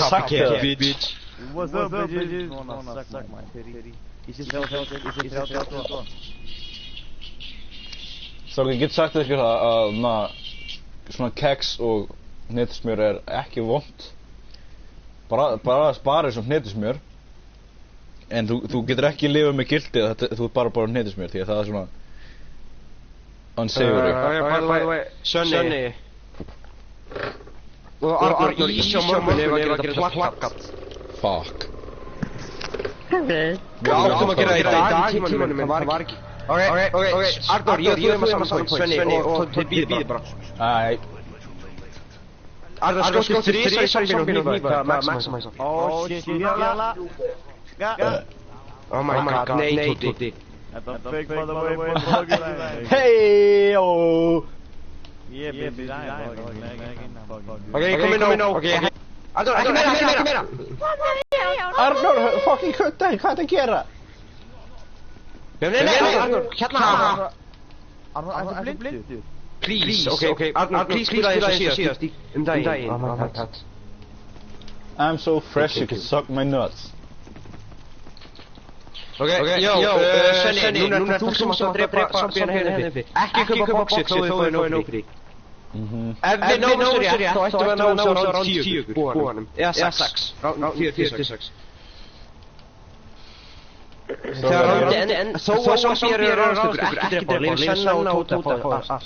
suck it, bitch. What's up, bitches? Wanna suck my titty. It's just Svo ég get sagt ykkur að svona keks og hnetusmjör ekki vont. Bara spara þessum hnetusmjör. En þú getur ekki lifað með gildið að þú bara hnetusmjör því að það svona unsavory. By the way, Sönni. Og Arnur ís á morgunni var að gera plakkat. Fuck. Við áttum að gera í dag í tímanum minn, það var ekki. Ok, Arnur, ég er með saman Svenni og þið býðið bara. Æ. Arnur, skjóttu þrísar í sambinu og hnífa maximæsa. Oh shit, jalla. Oh my god, nei, Tóti. That's a big motherfucker. Hey, oh. Yeah, baby, Ok, kom inn á. Arnur, ekki meira. Arnur, fucking kutta, hvað að gera? Nei, Arnur, hérna. Arnur, blindu. Please, ok, Arnur, please spila þess að síðast daginn. Oh my god. I'm so fresh you can suck my nuts. Ok, Svenni, núna þú sem að drepa zombíana hérna uppi. Ekki köpa boxið þó þið fóðu nóg frí. Ef við náum þessu rétt, þá ættum við að ná þessu ránd 10 búanum. Eða 6. 4-6. Þó að zombíar eru ráðstökur, ekki drepa, leifir Svenna og Tóta að fá það.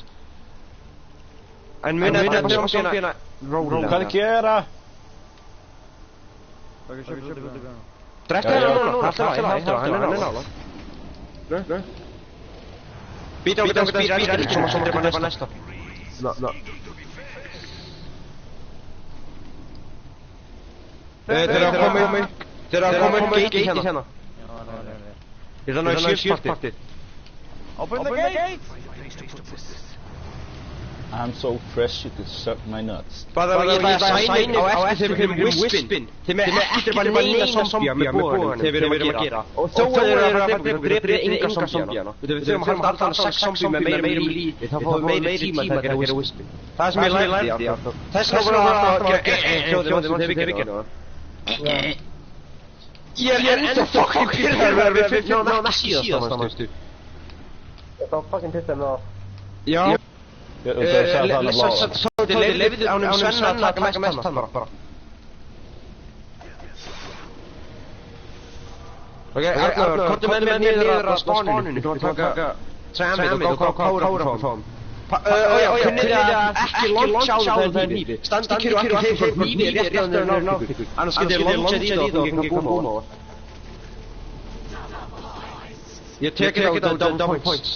En munið að drepa zombíana rólega. Hvað að gera? Drepta hérna núna, alltaf hann er nála. Býta á spýra elskir sem að zombíar drepa næsta. No. Þeir eru að koma um gate hérna. Ég þannig að shift-partið. Open the gate! I'm so fresh you can suck my nuts. Bara ég ætla að sæna inn á eftir þegar við erum wispin. Þeir með ekki drepa neina zombía með búanum þegar við erum að gera. Og þó að þeir eru að drepa enga zombíana. Við þurfum að halda alltaf 6 zombí með meira lífi. Þá fáum við meiri tíma til að gera wispin. Það sem ég lærði. Þess vegna voru að gera hljóðið sem þeir vikir nú. Ég er enda fucking pyrraður við náðum ekki síðast mannstu. Þetta var fucking pissað með það. Já. Þið lefðið ánum Svenna að taka mest hann bara. Ok, Arnur, kortum með mér niður að spáninu. Þú var að taka træmið og kára á fáum. Kunnið þið ekki launch á það nýfi. Standi kyrru og ekki þeir nýfi rétt að þeir náttúrulega. Annars getið launchað í það og fengið búma á það. Ég tekið ekki á double points.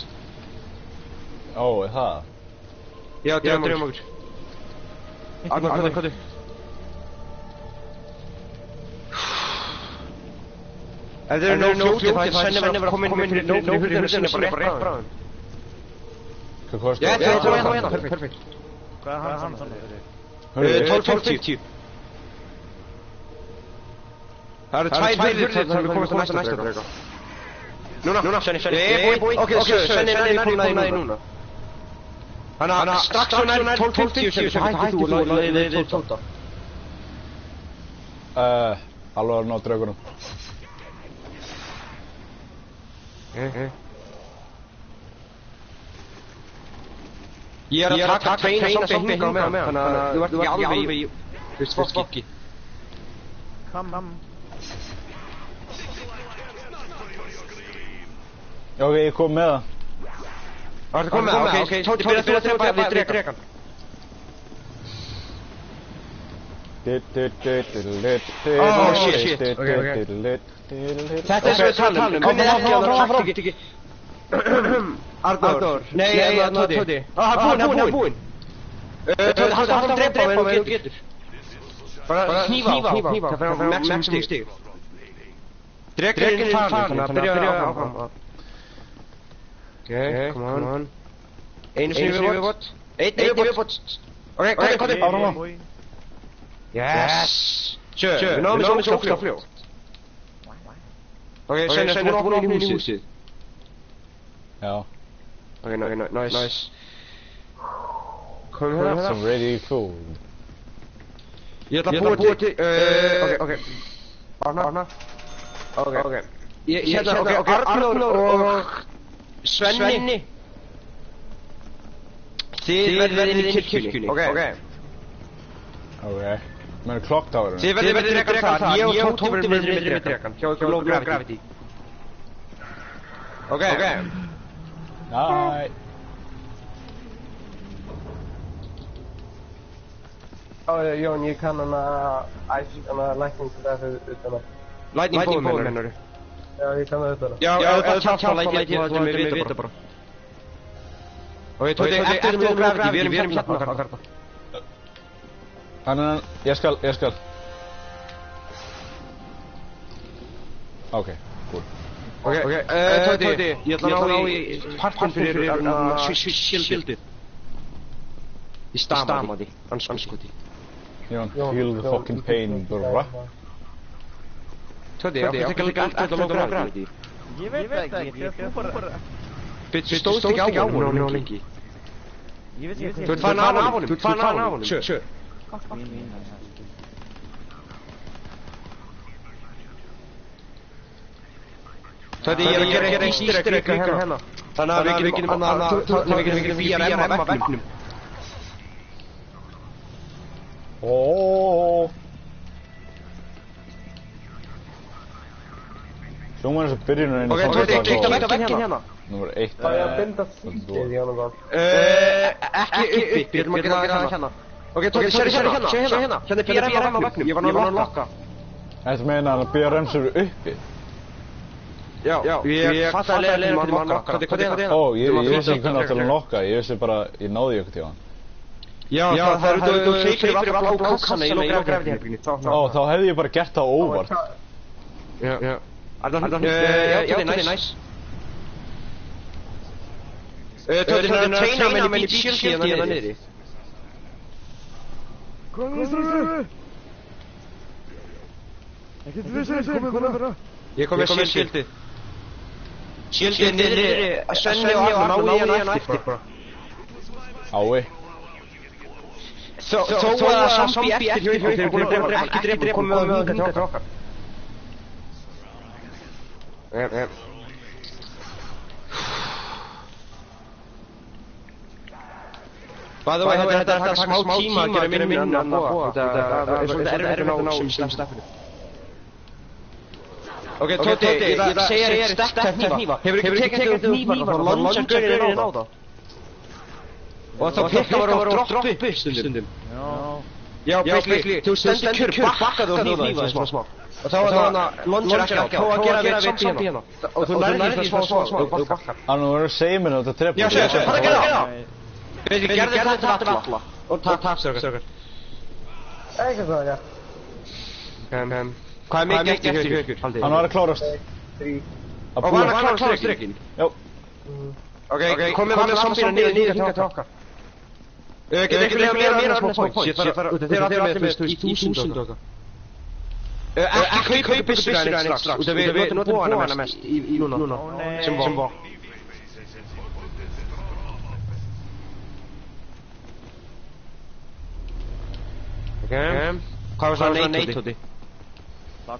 Ó, það? Já, dröfum okkur. Arnur, hvað er? Ef þeir eru nóg fljótið, það er Svenni verið að koma inn fyrir hurðinu sinni bara rétt bráðum. Hvað kostar? Já, það var hérna, perfekt. Hvað er hann þannig? 12.50. Það eru 2 hurðir þannig að við komumst að næsta drauga. Núna, Svenni. Ok, Svenni er komin að því núna. Þannig að strax svo nær 12.50 sem hætti þú og leiðið 12.12. Alveg að ná draugunum. Ég er að taka eina zombie hinga með þannig að þú ert ekki alveg í fyrst. Come. Ok, ég kom með það. Það ertu komið með það? Ok, Tóti, byrja þú að drepa við dregan. Oh, shit. Þetta er svo við talum. Kunnið ekki að það hætti ekki. Arnur. Nei, Tóti. Hann er búinn. Tóti, halda að drepa við þú getur. Bara hnífa. Það fyrir að maximum stig. Dreginn er farin, þannig að byrja áfram. Ok, come on. Einu sinni viðbót. Einn viðbót. Ok, hvað er? Yes! Sjö, við náðum þessu óksla fljótt. Ok, Svenni, þú er búinn inn í húsið. Já. Ok, nice. Komum hérna. Some ready food. Ég ætla að búa til, ok. Arna. Ok. Hérna, ok, Arnór og Svenni. Þið verðið inn í kirkjunni, ok. Ok. Með clock towerinu. Þið verðið með dregan þar, ég og Tóti verðum með dregan, hjá ykkur low gravity. Ok. Næ. Jón, ég kann hana lightning fyrir utan að. Lightning bóðum mennur. Já, ég kann það utan að. Já, það hjálpa lightning, þú heldur mig vita bara. Ok, Tóti, eftir low gravity, við erum hérna okkar. Hann, ég skal. Ok, cool. Ok, Tóti, ég ætla að ná í partinn fyrir shieldið. Ég stamaði, anskoti. Jón, feel the fucking pain, brra. Tóti, ég ætla líka alltaf að low gravity. Ég veit ekki, ég bara... Bittu, stóðst ekki á honum ná lengi. Ég veit ekki... Þú ert fann af honum, Sure. Tóti, ég er að gera easter egg hérna. Þannig að við getum fyrir að emma veggnum. Sjóma eins og byrjunum einu Ok, Tóti, klikka vegginn hérna. Númer 1. Það er að binda sítið í honum góð. Ekki uppi, við erum að gera það hérna. Ok, Tóti, sér hérna. Hérna er BRM á veggnum, ég var nú að lokka. Þetta meina að BRM sér uppi? Já, ég fattaði leiðin til að lokka. Hvað er hérna? Ó, ég vissi ekki hvernig að lokka, ég vissi bara, ég náði ykkur tíma. Já, það eru þú hleypir yfir alla kassana í low gravity herbygginu. Ó, þá hefði ég bara gert það óvart. Já, Tóti, næs. Tóti, treina menn í shieldið hérna niðri. Ég kom með shieldið. Shieldið niðri, Svenni og Arnór náði hérna eftir bara. Ái. Þó að það zombie eftir hjá ykkur, þeir búin að ekki drepa, komið með það hingað til okkar. By the way, þetta er smá tíma að gera minna að búa. Þetta er svolítið erfitt að ná sem staffinu. Ok, Tóti, ég segja þér stekka hnífa. Hefur ekki tekið hnífa og launcha gaurinn á það? Og þá pikkar og droppa upp stundum. Já, basically, þú stendur kjör, bakkaðu og hnífa það smá. Og þá er það launcher ekki á, þá að gera við zombie hérna. Og þú nærðir það smá, þú bakkar. Hann verður að segja mér að þetta trepa. Já, segja, hvað að gera? Basically, gerði þetta til alla. Og takk, stökar. Ekki það, já. Hvað er mikið eftir hjá ykkur? Hann var að klárast. 3. Og var hann að klára strekkin? Já. Ok, komið með zombina niður hingað til okkar. Getur ykkur lega meira smá points? Þeir eru allir með í 1000 og okkar. Ekki kaupa byssur en eitt strax, út af við notum búana mest í núna, sem var. Ok, hvað var það neitóti? Ég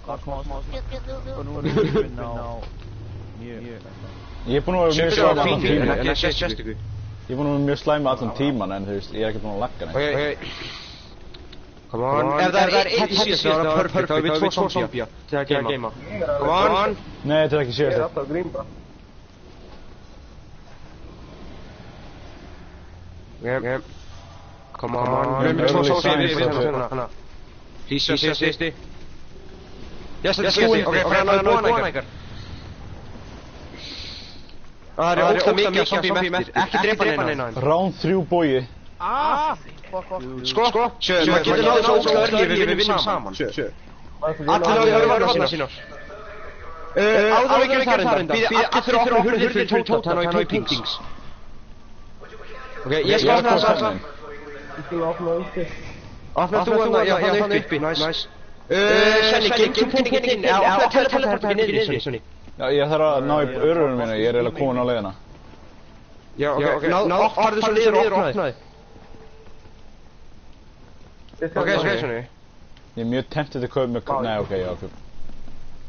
er búinn að vera mjög slæm allan tíman. En ekki sérstöku. Ég er búinn að vera mjög slæm allan tíman en þú veist, ég er ekki búinn að lagga neitt. Ok. Come on. Ef það er eitt síðast, þá er það perfect, þá er við 2 zombia til að geima. Come on. Nei, þetta er ekki Ég síðast. er alltaf grín bara. Ok. Come on. Við erum með 2 zombia. Please, síðasti. Yes, þetta er síðasti. Ok, fyrir að búana ykkar. Það er ógsta mikið að zombie eftir. Ekki drepa neina. Round 3 bogi. Sko, maður getur náðu svo ógsta örlífi við vinnum saman. Allir náðu örvarna sínar. Áður við gerum það reynda, býði allir þurfa að opna hurðir fyrir Tóta hann á í paintings. Ok, ég skal opna það saman. Ég skal opna uppi. Opna þú hann, já, þannig uppi, nice. Svenni, getum pinningin, já, opna teleportin niður, Svenni. Já, ég þarf að ná í örurinn minna, ég er eiginlega komin á leiðina. Já, ok, farðu svo niður og opnaði. Ok, Svenni. Ég er mjög tempted að kaupa með... Nei, ok, já, kaupa.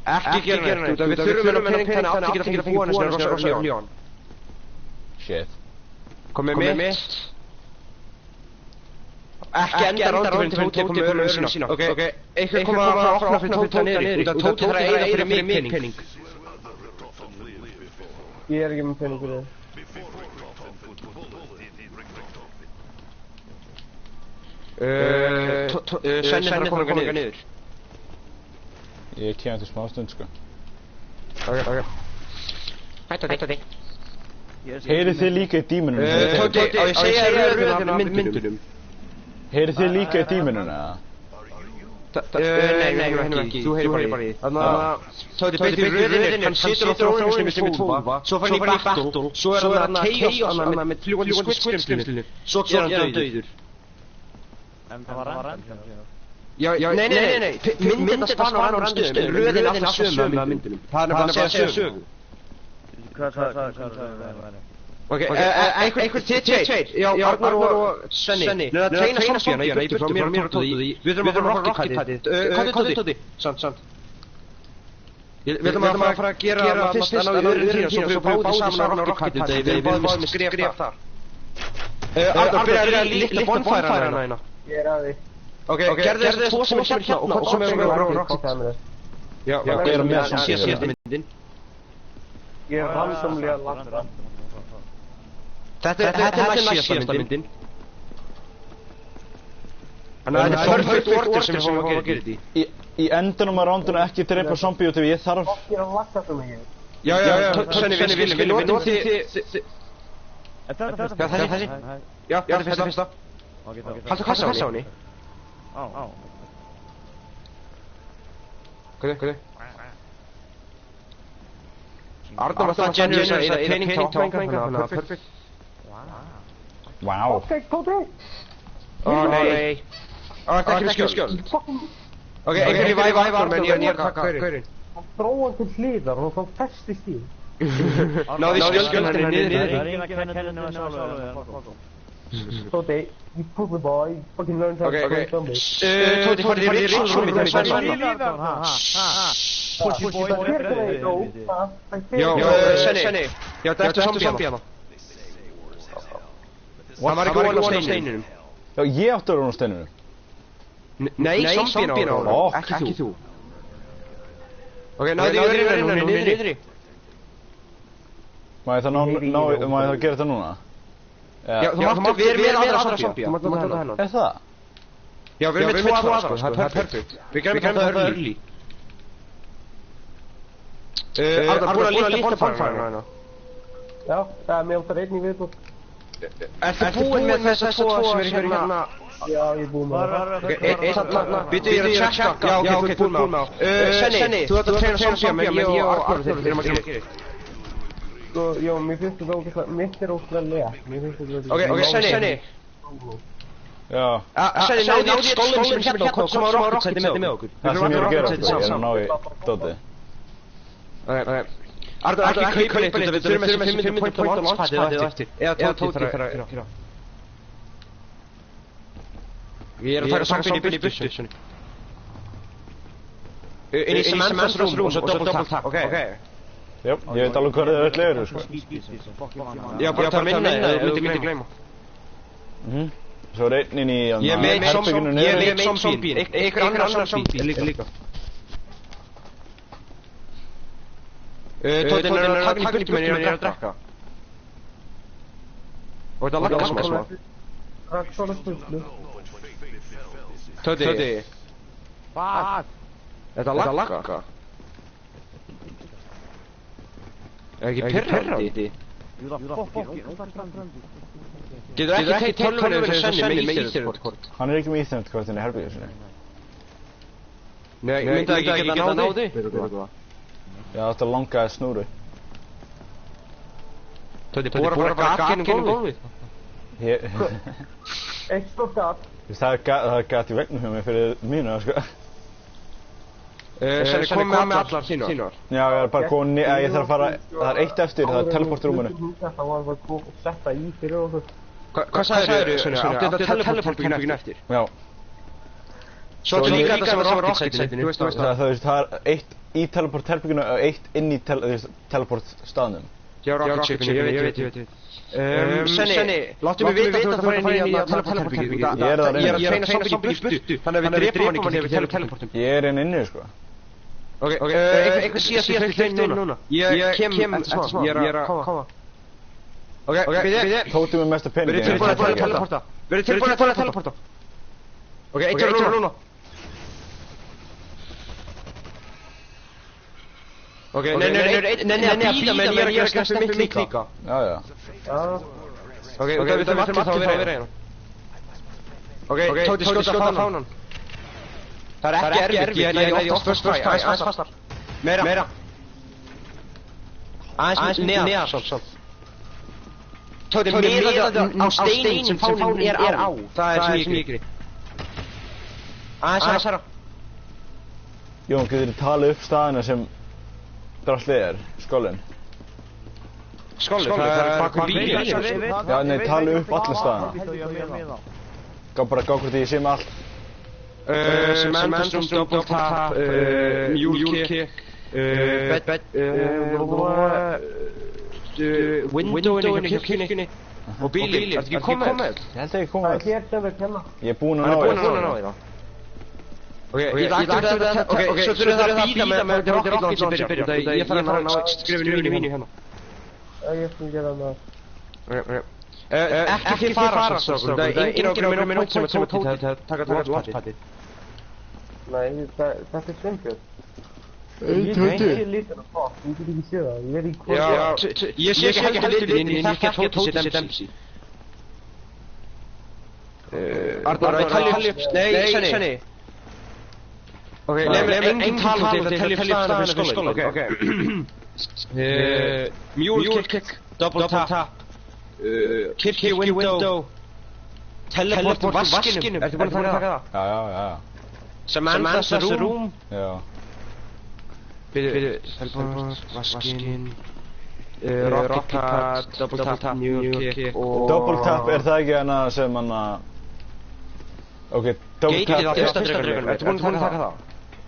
Ekki gera neitt, við þurfum að pening þannig að allir geta fengið búanir sem er rosa ljón. Shit. Komið mitt. Ekki enda rándurinn til Tóti komið öðrum sína. Ok, eitthvað koma að opna fyrir Tóta niður. Út af Tóti þarf að eyða fyrir mig pening. Ég ekki með pening fyrir þið. Svenni þarf að koma eitthvað niður. Ég kem til smá stund, sko. Ok. Hættu þig. Heyrið þið líka í dímunum? Tóti, á ég segja röðina af myndunum. Heyrið þið líka í dímunum, eða? Nei, ekki. Þú heyrir bara í því. Þannig að Tóti beitir röðinni, hann situr á þróunum sem er 12, svo fann ég battle, svo er hann að chaos með fljúandi squid-skrimslinu, svo er hann dauður. En það var random. Já, nei, myndin spann á random stöðum, röðin alltaf sömu af myndinum. Það er bara að segja sögu. Hvað? Ok, einhver tveir, já, Arnar og Svenni. Nei, það treina zombíana í burtu frá mér og Tóti. Við þurfum að fara rocketpadið. Hvað er Tóti? Sant. Við þurfum að fara að gera fyrst að ná í öðrum tíma, svo fyrir báðið saman á rocketpadið. Við báðum með skref þar. Arnar byrjaði að líkta bonfærana hérna. Ég er að því. Ok, gerðu þessi tvo sem er hérna og hvort sem er á rocketpadið. Já, ég er með það síðast myndin. Ég er randomlega landa. Þetta er næst síðasta myndin. Þannig að þetta er perfect order sem við fáum að gera þetta í. Í endanum að rándunum ekki drepa zombie út ef ég þarf... Ég er að lagta það mig. Já, Svenni, við notum þið... Þetta er þessi? Já, þetta er fyrsta. Haltu kassa á henni. Hvað? Arnar var það generous að eða pening tápengar, þannig að perfect. Wow. Ok, Tóti! Ó nei. Þetta er ekki skjöld. Ok, einhverju væfa Arnar, menn ég er að taka gaurinn. Hann dróði hann til hliðar og þá festist í. Náði skjöldinni niður. Það er eina kenninu að sjálf. Tóti, you poopy boy, fucking learn how to play zombies. Tóti, farið í ritual með Svenni. Já, Svenni. Já, þetta er zombie hana. Það var ekki ofan á steininum. Já, ég átti að vera á steininum. Nei, zombíina á hana, ekki þú. Ok, náðu í öðrinu, hún er niðri. Má ég það gera þetta núna? Já, þú mátt, við erum með aðra zombía. Þú mátt láta hennan. Er það? Já, við erum með tvo aðra, sko, það er perfect. Við gerum þetta early. Arnar, búin að líta bonfærana hana. Já, það er með áttar einn í viðbútt. Ertu búinn með þessa tvo sem eru hérna? Já, ég er búinn með það. Ok, eitt þarna, býtu ég að tjekka. Já, ok, þú er búinn með það. Svenni, þú ert að treina zombía, menn ég og Arnar þeir erum að gera. Sko, já, mér finnst þetta ógeðslega, mitt er ógeðslega leak. Ok, Svenni. Já. Svenni, náðu ég stólinn sem hérna og koma á rocketsæti með okkur. Það sem ég er að gera, ég er að ná í dótið. Ok. Arnar, ekki kaupa neitt, við þurfum þessi 500 point á launchpadið á eftir. Eða Tóti þarf að gera. Við erum að taka zombíinn í burtu, Svenni. Inn í Samantha's room og svo double tap, ok? Já, ég veit alveg hvað það öll eru, sko. Já, bara það minna þig, þú myndi gleyma. Svo er einn inn í herberginu niður. Ég er með zombíinn, einhver annar zombíinn líka. Tóti, er að taka í burtu menn ég er að drekka. Og þetta lagga smá. Rakk svona stundlu. Tóti. Fuck. Þetta lagga. Er ekki pirrandi? Getur ekki teitt tölvunni fyrir Svenni með Ethernet-kort? Hann er ekki með Ethernet-kortin í herberginu sinni. Nei, ég myndi ekki geta náði. Já, þetta langaði snúru. Tóti, bóra bara gatinn um gólfið. Eitt stórt gat. Það er gat í vegnum hjá mig fyrir mínu, sko. Svenni, kom með allar sínar. Já, ég er bara komin, ég þarf að fara, það er eitt eftir, það er teleportrúmunu. Þetta var bara setta í fyrir okkur. Hvað sagðirðu, Svenni? Áttu þetta teleportbyggin eftir? Já. Svo er líka þetta sem var rocket-sætinu, þú veist það er eitt í teleport-herbygginu og eitt inn í teleport-staðnum. Já, rocket-sætinu, ég veit. Senni, láttu mig vita þú ert að fara inn í teleport-herbygginu. Ég er að reyna zombie í burtu, þannig að við drepum hann ekki þegar við teleportum. Ég er inn inni, sko. Ok, einhver síðast inn núna. Ég kem eftir smá, ég er að koma. Ok, við Tóti með mesta pening. Verið tilbúin að teleporta. Ok, eitt er núna. Ok, nenni að býða menn ég er að gera sleppi mitt líka. Já. Ok, við þurfum allir þá að vera hérna. Ok, Tóti skjóta fánan. Það er ekki erfitt, ég næði oftast fæ, aðeins fastar. Meira. Aðeins neðar, svo. Tóti, miðaðu á steinin sem fánin er á. Það er sem ég geri. Aðeins herra. Jón, getur þið talið upp staðina sem draslið er, skólinn? Skólinn, það er bakum bílinn. Já, nei, talið upp alla staðina. Gá hvort ég sé með allt. Cementum, double tap, mule kick, windowin í kirkjunni og bílinn. Ertu ekki komið? Ég held að ég komið. Það er hér sem við kenna. Ég er búinn að ná því. Ok, ég lagði þetta, ok, svo þurfum það að býða með rocket launch sem byrja. Ég þarf að ná skrifinu mínu hérna. Ég skal gera það. Ekki til fara, strákur. Það er enginn á minn hótt sem að Tóti að taka launchpadið. Nei, þetta er sveinbjörn. Tóti. Ég er lítinn að fá, ég get ekki séð það. Ég er í kvöld. Já, ég sé ekki heldur litin en ég þekki að Tóti sé MC. Arnar, ég talli upp, nei, Senni. Ok, nefnum engin tala til að telja upp staðina fyrir skóla, ok. Mule kick, double tap, kirkji window, teleport vaskinum, ertu búinn að taka það? Já. Samantha's room. Já. Teleport, vaskin, rocket pad, double tap, mule kick og... Double tap er það ekki hana sem hana... Ok, double tap... Geitið á fyrsta dregunum, ertu búinn að taka það?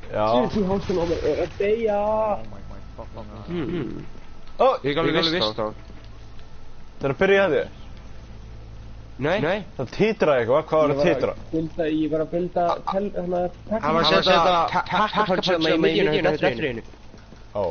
Já. Í hálsinn á mig er að deyja. Ég er alveg viss þá. Það er að byrja að þér? Nei. Það títraði eitthvað, hvað var að títra? Ég var að bilda hérna... Hann var að setja pack-a-punch hérna í miðjunni eftir einu. Ó.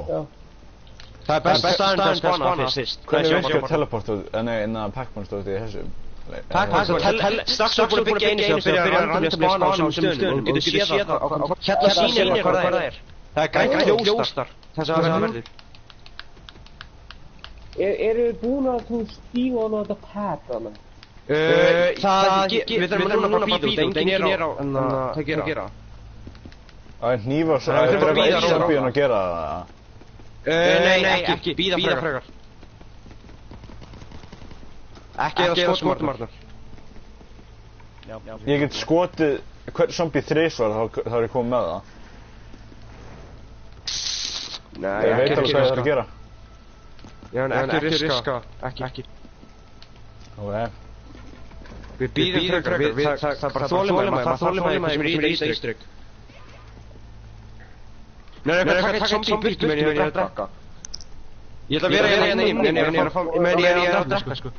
Það er best staðinn til að spana fyrst. Hvernig virkar teleport út, nei, innan pack-punch út í þessu? Strax þú búin að byggja einu sem byrja að randomlega spana á þessum stöðum og getur séð það. Hérna sýnir hvað það er. Það er grænt ljóstar. Þess að það verður. Eru þið búin að þú stífa á þetta pad þarna? Við þurfum núna bara að býða út, enginn er á að gera. Það er hnífar svo, það er bara zombíun að gera það. Nei, ekki, býða frekar. Ekki eða skotmarnar. Ég get skotið hvern zombie þrisvar, þá er ég komið með það. Nei, ég veit alveg hvað ég þarf að gera. Já, en ekki riska, ekki. Ok. Við býðum frekar, það er bara þolinmæði, það þolinmæði sem er í Easter-egg. Nei, það er ekki zombie í burtu meðan ég er að drakka. Ég ætla að vera hérna inni, meðan ég er að drakka, sko.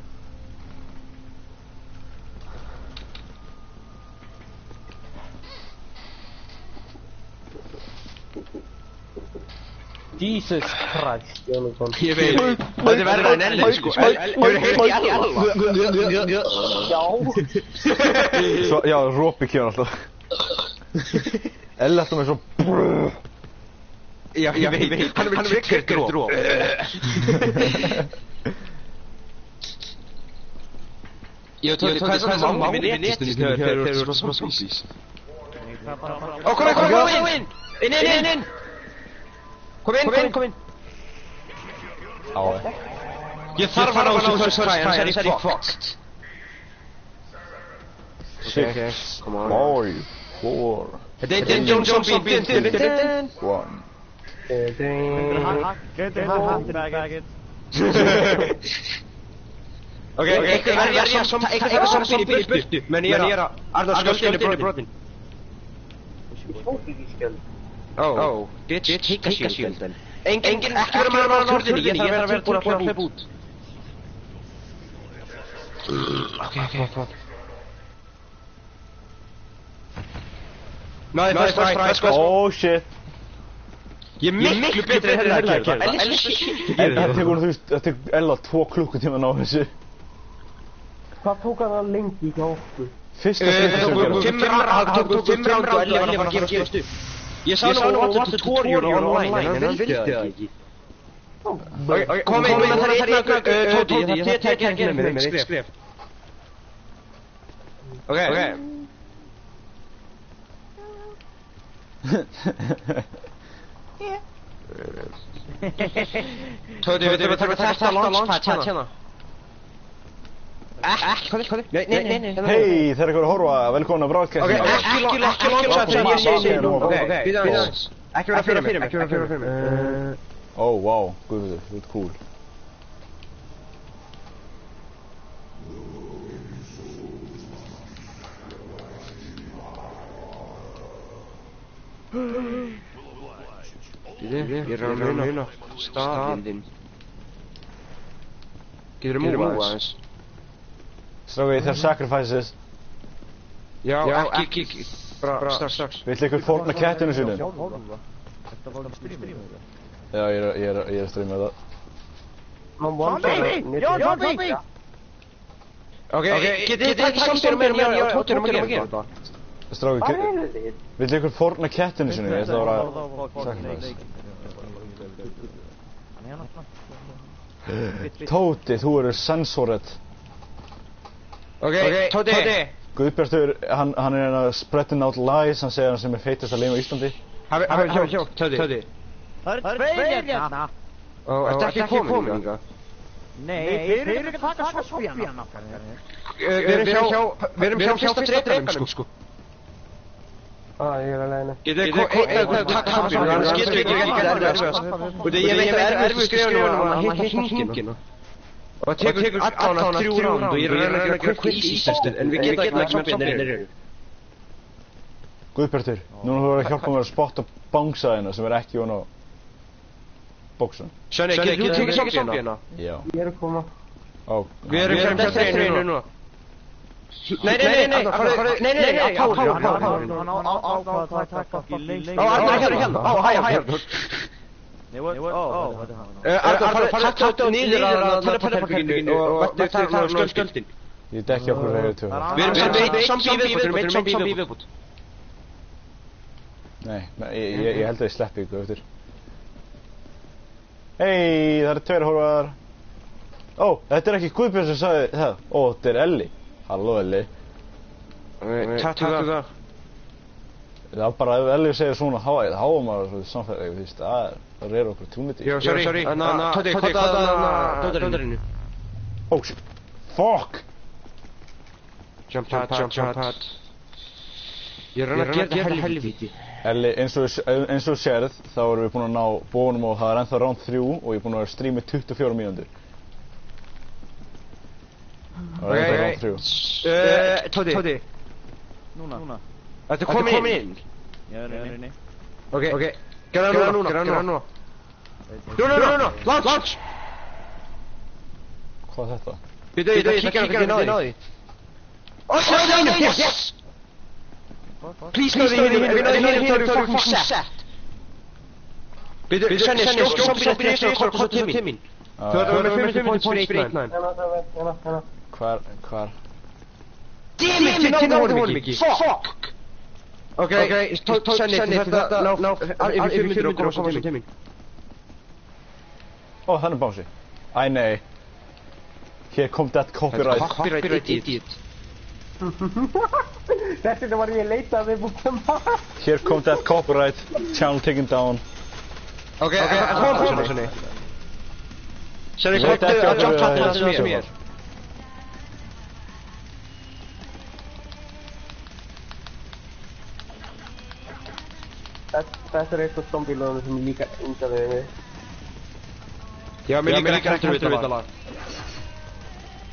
Jesus Christ, Jónatan. Ég veit, þetta er verður en Elli, sko. Hefur heyrt í Elva? Já. Já, Rópi kemur alltaf. Elli alltaf með svo... Já, ég veit, hann er með trigger-dróp. Ég veit, hvað er það máli við netistunni þegar þeir eru svona zombies? Ó, kom inn! Inn! Kom inn! Á. Ég þarf að ná þessu first try, annars er ég fucked. 6, 5, 4. Þetta er John Zombie. 1. Get the hand baggage. Ok, eitthvað zombie í burtu, menn ég er að... Arnar, skjöldin er brotin. tók ekki skjöld. Oh, bitch, take skjöldin. Engin, ekki vera með á turninni, ég þarf að vera tilbúin að hlaupa út. Ok. Nice. Oh shit. Ég miklu betri en það að gera það. Það tekur þú veist, það tekur Ella 2 klukkutíma að ná þessu. Hvað tók hann að lengi hjá okkur? Fyrsta skipti sem við gerum. 5 ránd og Elli var að fara að gerast upp. Ég sá nú að það tutorial online, en hann vildi það ekki. Kom inn með það einn Tóti, það tekið ekki með mér, skrif. Ok. Tóti, við þurfum að taka þetta launchpad hérna. Hvað? Nei. Hei, þeir eru að horfa, velkomin að broadcastinu. Ok, ekki launchpad sem ég sé nú. Ok, ekki vera fyrir mig. Ó, wow, guður, þú ert cool. Ég er að muna staðinn þinn. Getur þú múið aðeins? Strákar, þær sacrifices. Já, ekki. Bara strax. Vill ykkur fórna kettinu sínum? Já, ég er að streama það. Zombie! Ok, getið þið takið samfélag með mér og Tóti að gera þetta? Strákar, vill ykkur fórna kettinu sínum? Ég ætla að vera sacrifice. Tóti, þú eru censored. Ok, Tóti! Guðbjartur, hann er að spreading out lies, hann segir hann sem er feitast að lifa í Íslandi. Hafið hjá, Tóti. Það tveir hérna. Ertu ekki komin hingað? Nei, þeir eru ekki að taka Soffíana. Við erum hjá fyrsta dreifnum, sko. Ég er að leiðinu. Getið þið taka Soffíana, annars getur við ekki erfiðast. Ég veit að erfiðast skrifunum að hitta hringina. Og það tekur allan 3 ránd og ég er að reyna að gera quick easy en við getum ekki með Soffíana. Guðbjartur, núna þú verður að hjálpa mér að spotta bangsaðina sem er ekki á bóksun. Svenni, getur þú tekið Soffíana? Já. Ég er að koma. Við erum hjá dreifnum núna. Nei, Taktu niður að teleportbygginu og verður skjöldin. Ég dekki okkur reyðu tjóða. Við erum eitt zombie viðbútt. Nei, ég held að ég sleppi ykkur eftir. Hei, það eru 2 horfaðar. Ó, þetta er ekki Guðbjörn sem sagði það. Ó, þetta er Elli. Halló Elli. Takk það. Það er bara ef Elli segir svona, þá maður svona samfélagi, þú veist, það er opportunity. Já, sorry. Tóti, hvað er dótarinu? Oh shit. Fuck! Jump pad. Ég er að gera þetta helvíti. Elli, eins og sérð, þá erum við búin að ná bónum og það er ennþá round 3 og ég er búin að vera streamið 24 mínútur. Það er ennþá round 3. Tóti. Núna. Ertu komin inn? Já, nei. Ok, gera það núna. Núna, launch! Hvað er þetta? Býtu, það kíkja hann á því. Oh, yes! Please náðu við náðu þá erum við fucking set. Býtu, Svenni, zombie eftir að koma til mín. Þú erum með 50 points fyrir 8-9. Hérna. Hvar? Dammit, þið náðu honum ekki. Fuck! Ok, Svenni, þetta ná yfir 500 og koma til mín. Ó, hann er bánsi. Æ, nei. Hér kom that copyright. Copyright idiot. Þetta var ég leitað við búin Hér kom that copyright. Channel taken down. Ok, kom Svenni. Svenni, komdu að jump chatna sem ég er. Þetta er eitthvað zombie-lóðinu sem ég líka undan við mig. Já, mér líka eftir við þetta lag.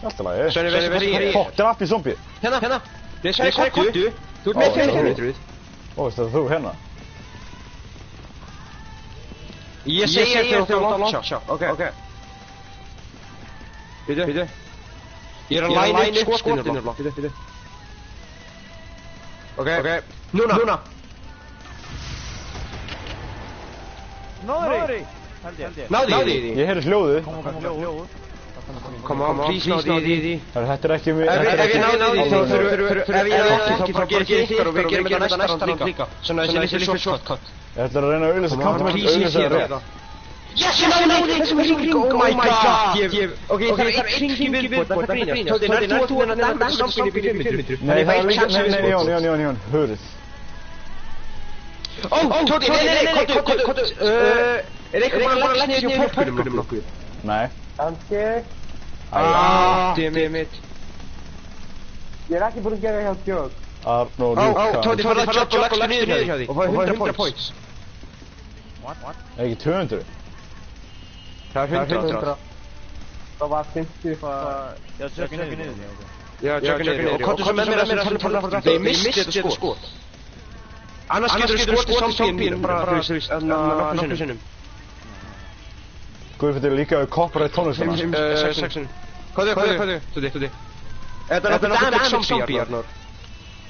Alltaf lagi. Svenni, veistu hvað ég er? Fuck, drap í zombie. Hérna. Svenni, komdu. Þú ert með 500. Ó, veist það þú hérna? Ég segi þegar þú átt að launcha. Ok. Býtu. Ég er að læna upp skotinu blokk. Býtu. Ok. Núna. Náði! Náði því. Ég heyrði hljóðið. Come on, please náði því. Þetta er ekki mér. Ef ég náði því, þá ef ég náði ekki, þá bara gerir ykkar og við gerum þetta næsta rand líka. Svona þessi litli shortcut. Ég ætla að reyna að auðvitað countermeasure auðvitað þetta. Yes, ég náði þessum hring, oh my god! Ok, það er einn hring í viðbót, það er grínast. Tóti, nær þú að dæma samspil í 5 metrum? Nei, það er líka, nei, Jón, hörið. Ó, Tóti, nei, kottu, er eitthvað bara að leggja niður í pörkunum nokkuð? Nei. Kannski. Damn it. Ég er ekki búinn að gera hjá Djörg. Arnó, Tóti, farðu að jogga og leggja niður hjá því. Og fá 100 points. What? Ekki 200? Það er 100. Það var 50. Já, tjökk niður. Já, tjökk niður. Og kottu sem með mér að tala frá þetta. Ég misti þetta skot. Annars getur þú skotið zombíinn bara, þú veist, nokkuð sinnum. Guði fyrir líka við copyright tónlistana. 6 sinnum. Hvað? Tóti. Þetta er damage zombie, Arnór.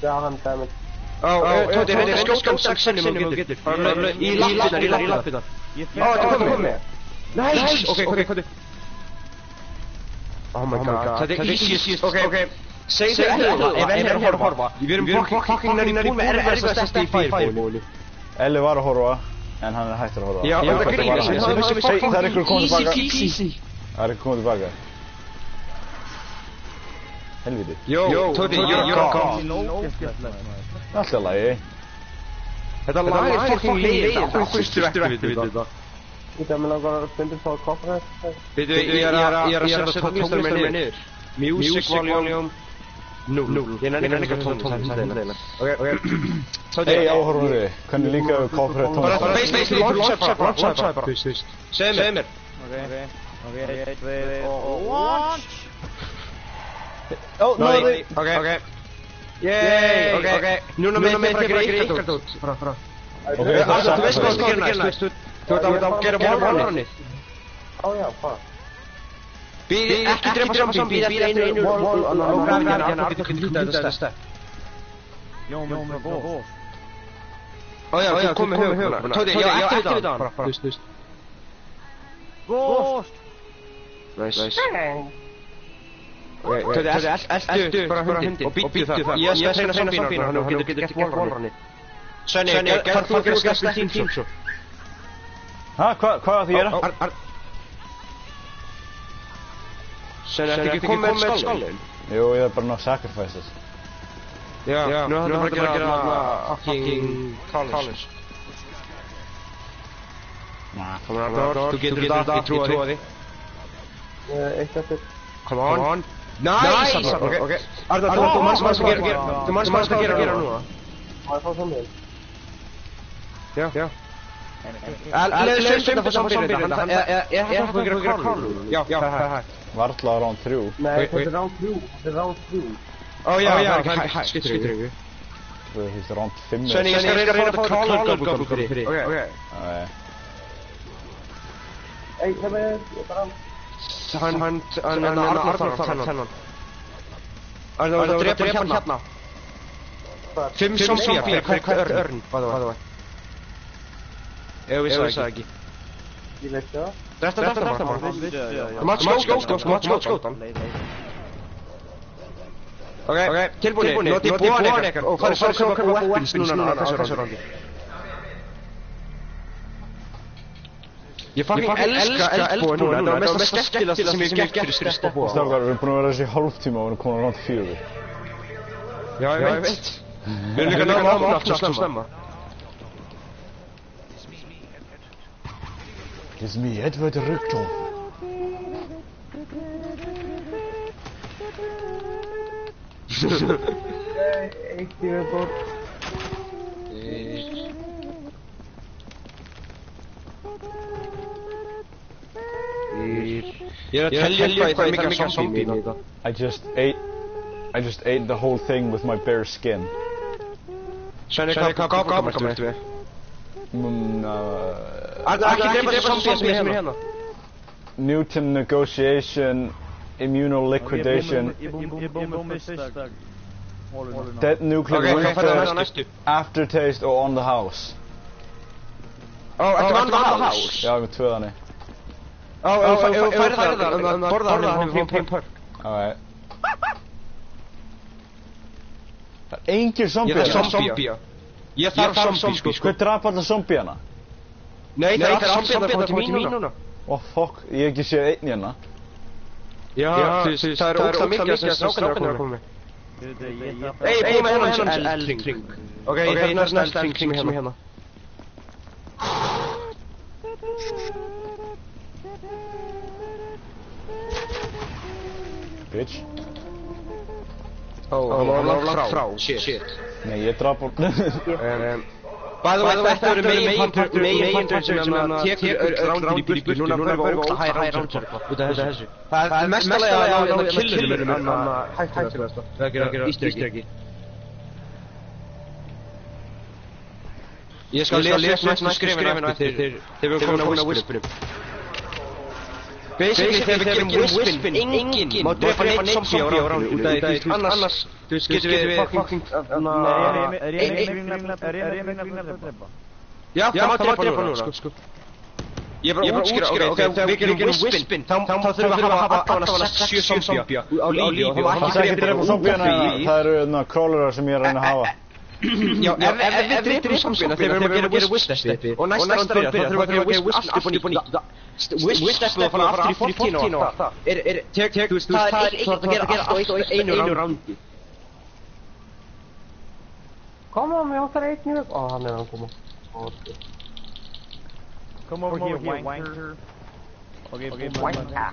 Já, hann damage. Tóti, þetta er skjótt 6 sinnum og þú getur. Í lappirnar. Þetta komið. Nice! Ok. Oh my god. Þetta er easy. Ok. Segðu Ella, ef Ella er að horfa. Við erum fucking nærið búin með erfiðasta í Fireball. Elli var að horfa, en hann er hættur að horfa. Já, það grínast. Það er ykkur komið tilbaka. Easy. Það er ykkur komið tilbaka. Helviti. Jó, Tóti, you're gone. Alltaf lagi. Þetta lag er fucking leiðið. Hvað hlustu ekki við þetta? Ég með langar að stundum fá copyright. Ég er að setja tónlistar með niður. Music volume 0. Ég nefnir ekki að tónlistar. Ok. Hey áhorfari, hvernig líka við copyright tónlistar? Bara basically launchaði bara. Segðu mér. Ok, launch! Ó, náði! Ok. Yey, ok. Núna með ég bara að gera ykkar út. Ok, Þú veist hvað þú gerir næst. Þú ert að gera wallrunið. Ó já, hvað? Ekki drepa zombie, býð eftir einu wall og grafið hérna að getur hýta þetta stað. Jón með góð. Ó já, þú kom með höfuna. Tóti, já, eftir þetta hann. Þú. Ghost! Nice. Tóti, eltu bara hundin og býttu það. Ég skal reyna zombína hann og getur gert wallrunið. Svenni, hvað þú gerir skast í tím svo? Hæ, hvað að því gera? Svenni, ertu ekki komið með skallin? Jú, ég er bara ná sacrifices. Já, nú ætlum við bara að gera fucking college. Þú getur þetta, ég trúa því. Eitt eftir. Come on. Nice! Ok. Arnar, þú manns að gera núna. Má ég fá zombie? Já. Leðu sömst að fá zombie. Er það að gera králu? Já, það er hægt. Varla á round 3. Nei, þetta er round 3. Ó já, það er hægt, skiptir yngu. Þú veist, round 5. Svenni, ég skal reyna að fá þetta králu fyrir. Ok. Ei, það er bara... Hann Arnar þarf þennan. Arnar, það drepa hérna. 5 zombie, hver örn, hvað það var. Ég vissi það ekki. Ég veit það. Þetta bara. Þú mátt skjóta hann. Ok, tilbúinni. Notið búan ekkert. Og hvað er svo weapons núna á þessu randi? Ég fucking elska eldbúi núna. Það var mest skemmtilegast sem ég gekk fyrir stoppa. Stafgar, við erum búin að vera þessi hálftíma og við erum komin á round 4. Já, ég veit. Við erum líka náma að opna slemma. It's me, Edward Rugton. Eitt í viðbót. Ég er að telja hvað það er mikið zombie í þetta. I just ate the whole thing with my bare skin. Svenni, hvað gáðum ertu með? Ekki drepa zombie sem er hérna. Newton negotiation, immunoliquidation, dead nuclear warfare, aftertaste og on the house. Ertu on the house? Já, með tvö þannig. Ef þú færið það, borða hann frá perk. Alright. Það er engin zombie. Ég þarf zombie. Ég þarf zombie, sko. Hver draf alla zombiana? Nei, það er zombie að koma til mín núna. Oh fuck, ég hef ekki séð einn hérna. Já, það er ókslega mikið að þessi strákarnir að koma með. Ei, búið með hennan eldring. Ok, ég þarf næst eldring hérna. Bitch. Hann var langt frá. Shit. Nei, ég draf bort. By the way, þetta eru meginpartur sem tekur rándin í burtu. Núna fyrir við óta hæ rándin út af þessu. Það er mestalega að ná killurum hættilegast. Það er að gera ístyrki. Ég skal lesa næstu skrifin eftir þegar við erum komin að Wispenum. Basically, þegar við gerum Wispen, enginn má drepa neitt zombie á rándin. Út af því annars, þú veist, getum við fucking... Já, það má drepa núna, sko. Ég er bara að útskýra, ok, þegar við gerum Wispen, þá þurfum við að hafa allavega 6-7 zombie á lífi. Það er ekki drepa zombiana, það eru crawlerar sem ég er að reyna að hafa. Já, ef við dreipum zombiana þegar við erum að gera Wispen og næsta ránd byrja, þá þurfum við að gera Wispen aftur upp á nýtt. Wispen að fara aftur í 14 og allt það. Það er eitt að gera allt á einu rándi. Koma með okkar einn í vögg. Hann er að koma. Come over here, wanker. Okay, wanker.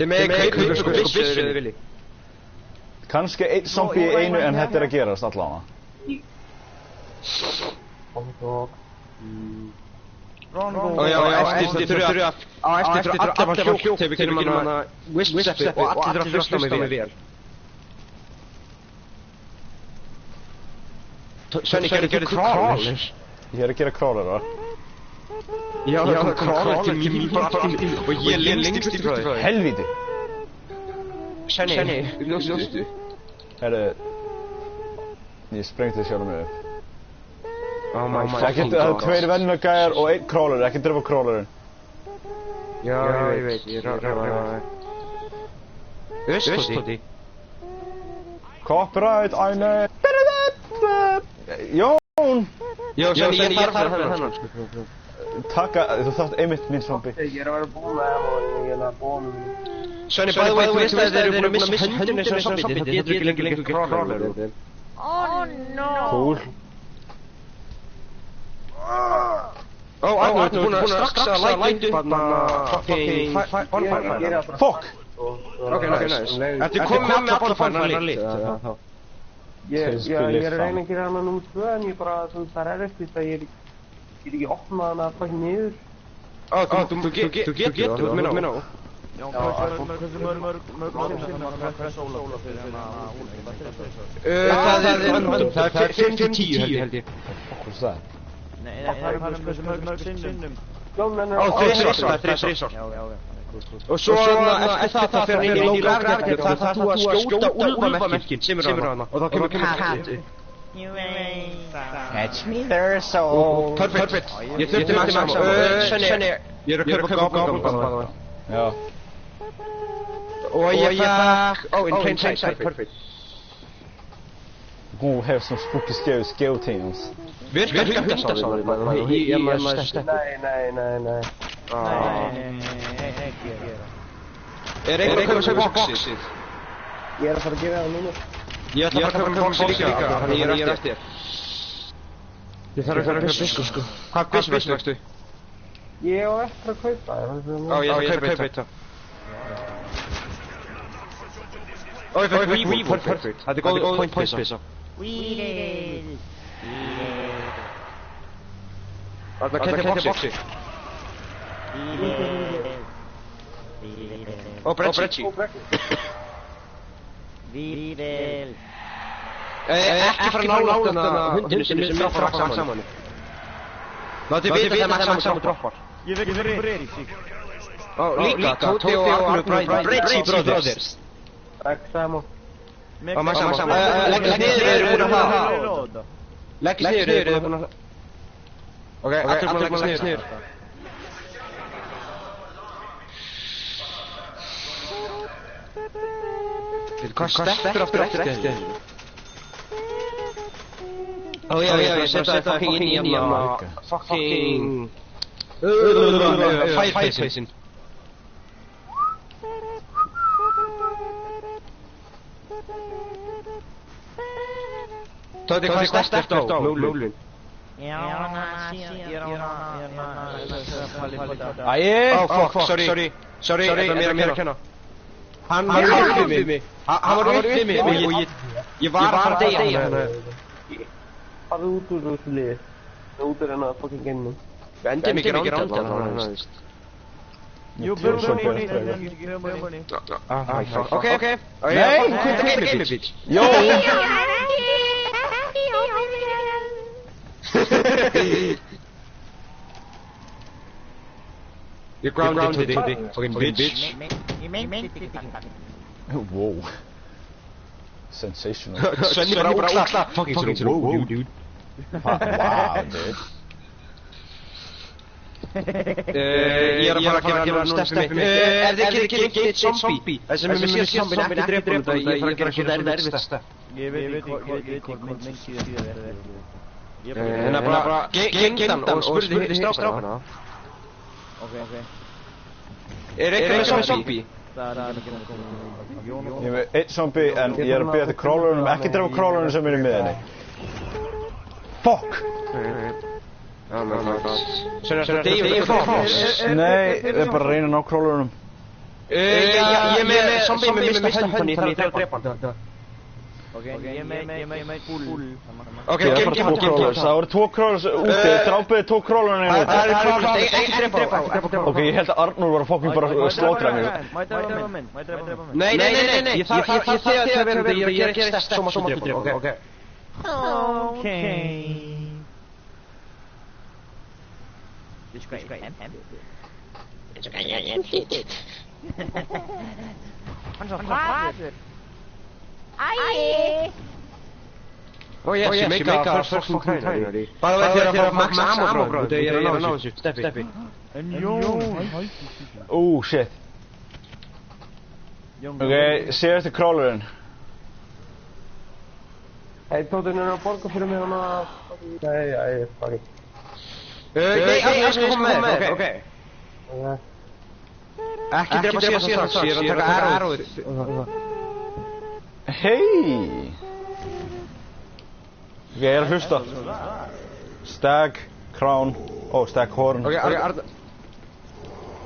Þið með kaupa sko byssu ef þið viljið. Kannski einn zombie í einu en þetta er að gerast allavega. Og já, eftir þurfa allar að hljótt þegar við gerum hana Wisp-seppi og allir þurfa að hlusta mig vel. Svenni, gerðu þú crawlers? Ég er að gera crawlerar. Já, það crawler til mín og ég lengst í burtu frá þér. Helvíti! Svenni, ljóstu. Herru, ég sprengti sjálf mig upp. Oh my fucking god. Það er tveir vennilega gæjar og einn crawler, ekki drepa crawlerinn. Já, ég veit, ég ræða. Östpoti. Copyright, I know. Jón! Já, Svenni, ég þarf hennan, sko. Takka, þú þátt einmitt minn zombie. Ég er að vera búin með það og ég er að búin með það. Svenni, by the way, þú veist að þeir eru búin að missa höndinu sem zombie, það getur ekki lengur crawler. Oh no! Cool. Arnur, þú búin að strax að læta upp fucking bonfire. Fuck! Ok, nice. Ertu komið með alla bonfire lit? Ég er að reyna að gera hana númer 2 en ég bara, það er eftir að ég get ekki opnað hana fucking niður. Þú getur, þú minna á. Já, hversu mörg sem að pressa Óla fyrir það er random, það er 5-10 held ég. Hvað er það? Nei, það er hversu mörg sinnum. Það er 3 sort. Og svo eftir það fyrir inn í low gravity, það er þú að skjóta úlfamerkin sem eru hana og þá kemur kættu. Catch me there, so... Perfect. Ég þurfti max á. Svenni, ég er að kaupa goblin. Já. Og ég fæk... in plain sight, perfect. Who have some spooky scary skeletons? Virka hundasáður, ég maður stætti. Nei. Er einhver að kaupa boxið? Ég er að fara að gera það núna. Ég ætla að kaupa boxið líka, þannig ég er eftir. Ég þarf að kaupa byssu, sko. Hvað byssu vextu? Ég á eftir að kaupa það. Ég þarf að kaupa þetta. Ég fekk Weevil, perfect. Þetta er góð point bissa. Weevil. Þarna kætti boxið. Weevil. Og Brecci. Weevil. Ekki fara nálægt hundinu sem droppar Max saman. Látið vita þegar Max saman droppar. Ég veit fyrir Eirík. Líka, Tóti og Arnur Brady Brothers. Ekki saman. Og Max saman. Leggist niður, eru búin að hafa. Leggist niður, eru búin að hafa. Ok, allir búin að leggast niður. Hvað steppur aftur eftir þessu? Ó já, ég setja það fucking inn í fucking fireplace-in. Tóti, hvað steppur á? Lúlun. Æi! Oh fuck, sorry, þetta er mér að kenna. Hann var uppið mig og ég var að fara að deyja. Farðu út úr þessu liði. Út úr hennar fucking gennum. Við endum ekki rándjálna. Jú, börnbörni. Ok. Nei, hvað er Game Beach? Jó! You're grounded, Toby. Fucking bitch. Wow. Sensational. Svenni bara óksla. Fucking wow, dude. Wow, dude. Ég er að fara að gefa steppi mitt. Ef þið getur geitt zombie. Það sem við séum zombie ekki drepa þetta. Ég þarf að gera erfitt stepp. Ég veit hvað minn síðan er. Hérna bara gengdan og spurði strákana. Ok. Er eitthvað með zombie? Það er ekki Ég er með 1 zombie en ég er að byrja til crawlernum, ekki drefa crawlernum sem er í miðinni. Fuck! Oh my god. Svo deyjum fórs? Nei, ég er bara að reyna að ná crawlernum. Ég er með zombie með mista hönd, ég þarf að drepa hann. Ok, ég er með bull. Ok, Það er bara 2 crawlers, það voru 2 crawlers úti, drápiði 2 crawlernir úti. Það er crawlers, ekki drepa. Ok, ég held að Arnur var að fucking bara slótra mig. Má ég drepa minn? Nei, ég þarf að vera ég er að gera stærst sem að drepa, ok. Ok. It's great. Hann svo hraður. Æi. Oh yes, you make a first fucking try. Bara veit þér að fá max ammo bro, ég er að ná þessu, steppi. En jó. Shit. Ok, síðasti crawlerinn. Hei, Tóti, að borga fyrir mig hana... Nei, fuck it. Ég skal koma með þér, ok. Ekki drepa síðan strax, ég er að taka arrowið. Hei! Ok, ég er að hlusta. Stag, crown, stag horn. Ok,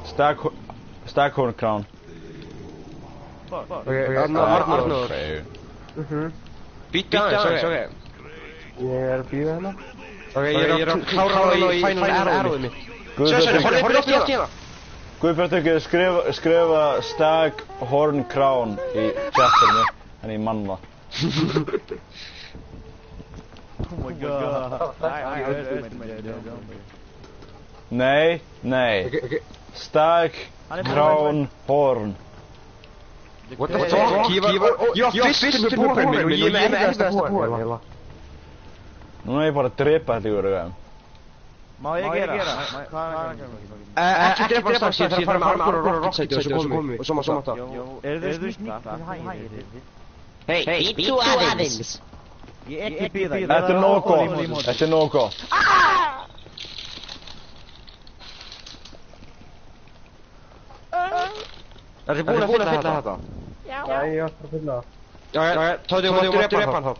Stag horn, crown. Ok, Arnur. Býta aðeins, ok. Ég er að býða hana. Ok, ég er að klára í final arrowið mitt. Horfðu ekki hérna. Guðbjörn ekki skrifa stag horn, crown í chatinu, en ég mann það. Oh my god. Nei. Stag, crown, horn. What the fuck? Ég var fyrst með búrinn minn og ég er með erfiðasta búrinn. Núna er ég bara að drepa þetta í úr. Má ég gera? Ekki drepa strax, ég þarf að fara með armor og rocketsæti og svo komum við. Og svo má það. Eru þið snýtt? Hei, býttu aðeins. Ég ekki býða. Þetta er nóg gott. Er þið búin að fylla þetta? Já, ég ætla að fylla það. Já, tóðu þú að drepa hann þá.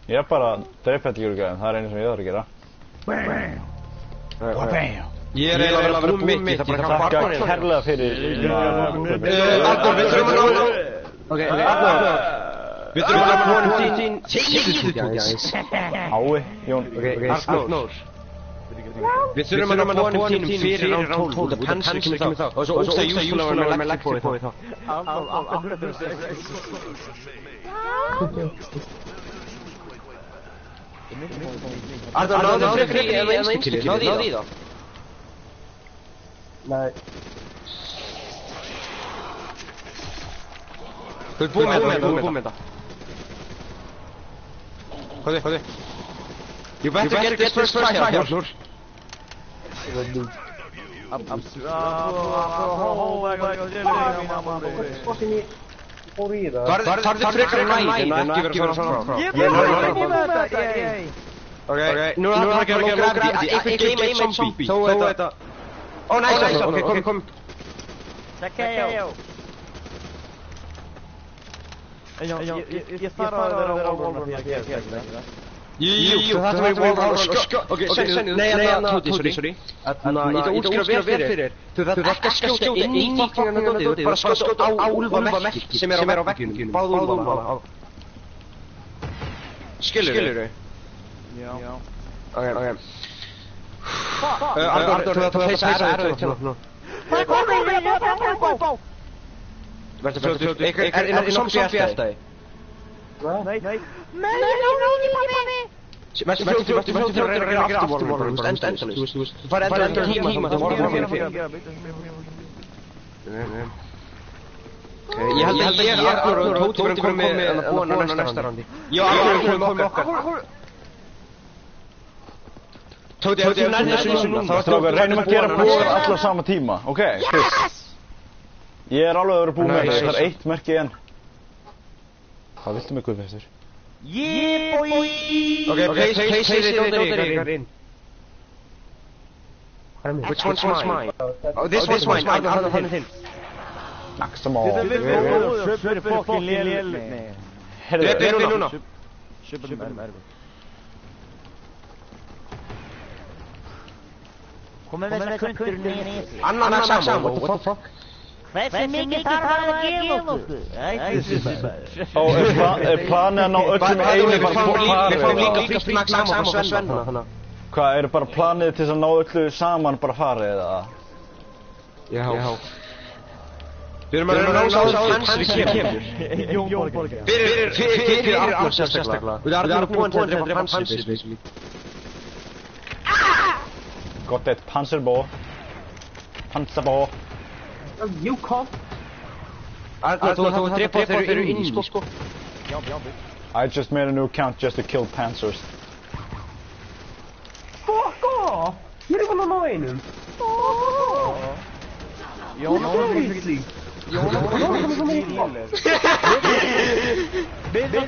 Ég er bara að drepa þetta í úr, það er einu sem ég þarf að gera. Ég er eiginlega að vera búinn mitt, ég þarf bara að Takk kærlega fyrir... Arnur, við þurfum að ná... Ok, Arnur. Við þurfum að ná konum þín... Ái, Jón. Arnur. Við þurfum að ná konum þínum fyrir rán 12, það pensur kemur þá. Og svo ógsta júsfulega með leggfóið þá. Arnar, náðu frekar í en einstakilið, náðu í það? Nei. Þú ert búinn með þetta. Hvað? You better get this first try here, Arnur. Oh my god, Farðu frekar næð en ekki vera svona frá. Ok, nú er það að gera low gravity. If you game a zombie, þá þetta... Oh, nice, ok, kom. Saqueo. Ég þarf að vera á Wolverine að gera þetta. Jú, það var í Wolverine. Ok, Tóti, sorry. Ég það útskrifa vel fyrir. Þú þarf ekki að skjóta inn í fucking dótið. Þú þarf bara að skjóta á úlfamerki sem er á veggjum. Báðu úlfana. Skilurðu? Já. Ok. Arnar, þú þarf að feysa erfið til það. Það komið, ég þarf að fá. Verður, er nokkuð zombie eftir þig? Nei. Verður fljóttur að reyna að gera aftur Wolverine, endalist. Þú fær endalist tíma til Wolverine fyrir. Ég held að ég, Arnar og Tóti verðum komið að búa næsta randi. Já, Arnar verðum komið okkar. Tóti, ef þú nærðir þessu núna, Strákar, reynum að gera búar allar sama tíma, ok? Yes! Ég er alveg að vera búinn með það, það er 1 merki enn. Hvað viltu mig guðfestur? Yeah, boy! Ok, place it in. Which one's mine? Oh, this one's mine. I'll hand it in. Knacks them all. Fyrir fokkin lél. Dreip núna. Komið með þessar kuntur niður í sig. Annan saman, what the fuck? Hversu mikið þarf að gefa okkur? Ó, er planið að ná öllum í einu bara farið? Við fáum líka frítt saman frá Svenna. Hvað, er bara planið til að ná öllu saman bara farið eða? Já. Við erum að reyna að ná Hansri kemur. Jón Borger. Fyrir Arnar sérstaklega. Við erum búin til að drepa Hansri, basically. Gott eitt panserbó. You can't. Arnar, þú drepa þeir eru inn í sko. I just made a new account just to kill panzers. Fuck off! Ég er bara ná einum. Jón Borger. Við hérna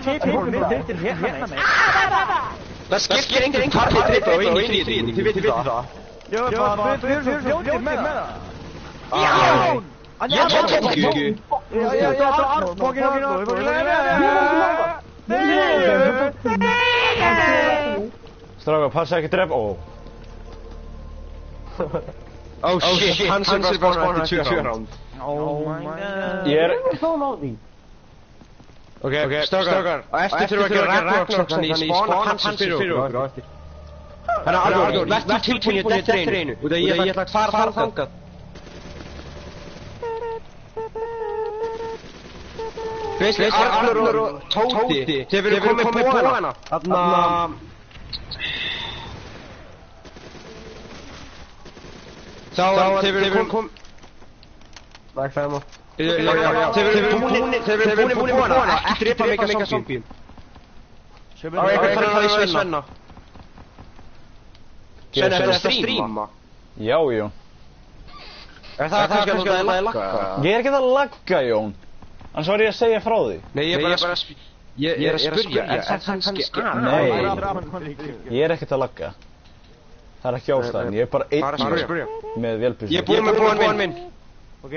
með. Það skiptir enginn karli drepa og inn í þrýðning, þið veitir það. Já, við erum fljóttir með það. Jón! Ég tók ekki. Já, Arnur, fokkin Strákar, passa ekki drepa. Oh shit, Hansri er bara spánar eftir 2 round. Oh my god. Ég er... Ok, strákar, eftir þurfum við að gera Ragnarok þannig í spána Hansri fyrir okkur á eftir. Þannig að Arnur, verður tilbúin í þetta reynu, út af ég ætla að fara þangað. Veist, Arnur og Tóti, þeir verður komið på hana. Þá, þeir verður komið... Nei, fæma. Þeir verður búin på hana, ekki drepa mega zombie. Á, eitthvað þannig að það er Svenna. Svenna, er þetta streama? Já, Jón. Er það kannski að lagga? Ég er ekki að lagga, Jón. Annars var ég að segja frá því. Nei, ég er að spyrja, er það kannski að? Nei, ég er ekkert að lagga. Það er ekki ástæðan, ég er bara einn með vélbyssu. Ég er búinn með búinn minn. Ok.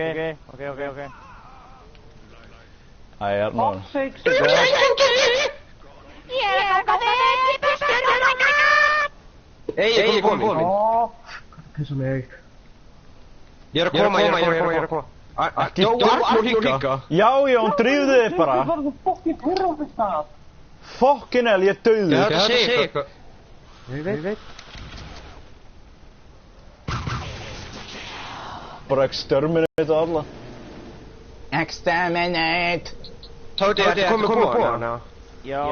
Æ, Arnur. Ég er komin. Pissa mig. Ég er að koma. Jó, Arnur líka. Já, Jón, drífðu þig bara. Það var svo fokkin pyrrandi stað. Fokkin hell, ég er dauður. Ég ætla að segja eitthvað. Ég veit. Bara exterminate og alla. Exterminate! Tóti, ertu komið på hana? Já,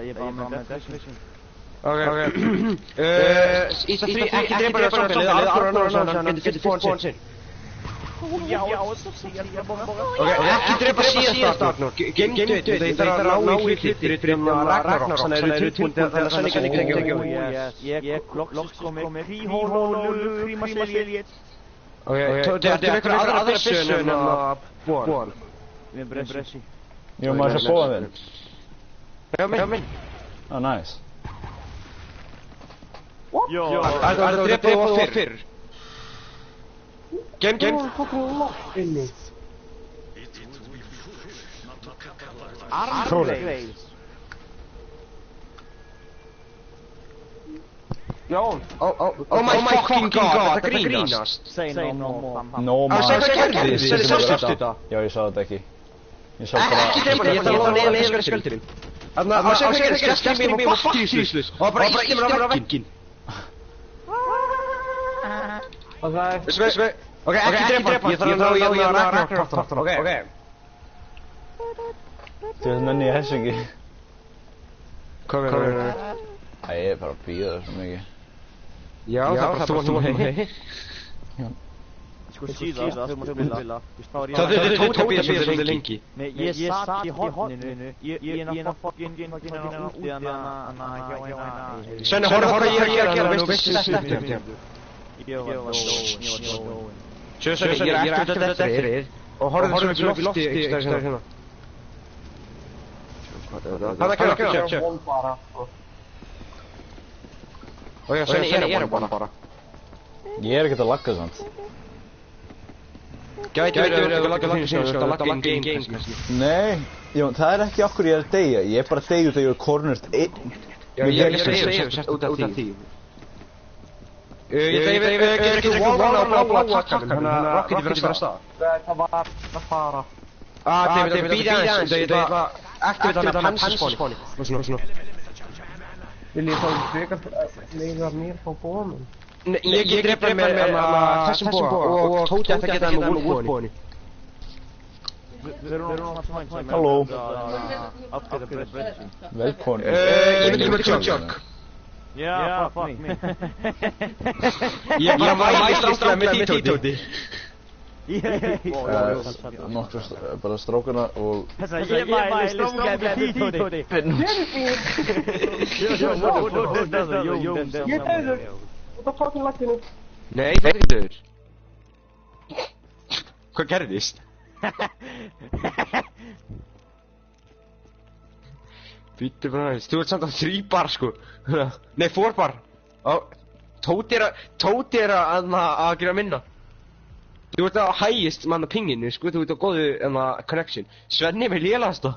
ég bara með Death Mission. Í það þrý, ekki drepa það samfélagið, Arnur getur fóðan sinn. Já, Ekki drepa síðast Arnur, gemdu þetta, þeir þarf að ná í hlutir fyrir Ragnarok, þannig að eru tilbúin til að Svenni kann ekki tengja. Ég loks komið kríhólu, krímaselið. Þetta er eitthvað aðra bessu en að búan. Við bressi. Jú, maður sé bóðan þinn. Já, minn. Nice. Jó, Það er að drepa þú fyrr. Gem. Arnleif. Jón, oh my fucking god, þetta grínast. Say no more. No, maður. Hvað gerðist? Sástu þetta? Já, ég sá þetta ekki. Ég sá bara... Ekki drepa þetta, ég þarf að neða skjöldurinn. Þannig að það skemmir mér og fuck useless. Og bara ítti mér á vegginn. Ok, ekki drepa, ég þarf að ná í Ragnarok. Ok. Þú veist menni ég hess ekki. Hvað er það? Æ, ég er bara að bíða það svo mikið. Já, það er bara þú hei. Sko síðast, þau mátt spila. Það er tóta bíða svolítið lengi. Nei, ég satt í horninu. Ég fucking úti hana Svenni, horfa hvað ég er að gera, þú veist þetta eftir. Ég var dóin. Svenni, ég er eftir þetta eftir þér. Og horfðu svo upp í lofti, hérna. Það er ekki. Og já, Svenni, ég er bara. Ég er ekkert að lagga samt. Gæti verið að lagga þínu sinni, þú ert að lagga in game. Nei, já, það er ekki okkur ég er að deyja. Ég er bara að deyja þegar ég er cornered einn. Já, ég er að segja sért út af því. Ég er ekki wallrun á bláa takkanum, þannig að Rocketi fyrir að fara af stað. Það var að fara. David, býða aðeins, ég ætla að aktivita hann að penspáni. Svona. Vil ég þá frekar meira mér á bónum? Ég get drepa með þessum bóa og Tóti ætti að geta hann með woodbóni. Halló. After the bridge. Velkomin. Ég vil ekki vera tjók. Yeah, fuck me. Ég mæst ástæða með því Tóti. Nokkur bara strákana og... Ég mæli strákana með því Tóti. Ég döður. Út af fucking lagginu. Nei, það er ekki döður. Hvað gerðist? Býttu bara aðeins, þú ert samt á 3 bar sko. Nei, 4 bar. Tóti er að gera minna. Þú ert á highest manna pinginu sko, þú ert á góðu connection. Svenni er með lélast það.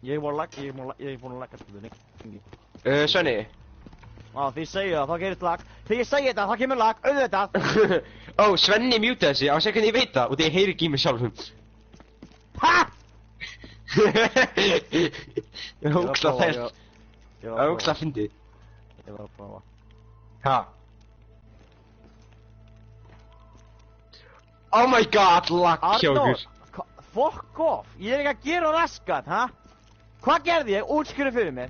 Ég er búin að lagga spilunni. Svenni. Þið segja það, þá gerist lag. Þegar ég segja þetta, þá kemur lag, auðvitað. Svenni mjúta þessi, á sig hvernig ég veit það, og ég heyri ekki í mig sjálfum. HA?! Það er ógslag þess. Það er ógslag fyndið. Ég var að prófa. Ha? Oh my god, lag hjá ykkur. Fuck off! Ég er ekki að gera raskat, ha? Hvað gerði ég? Útskýrðu fyrir mér.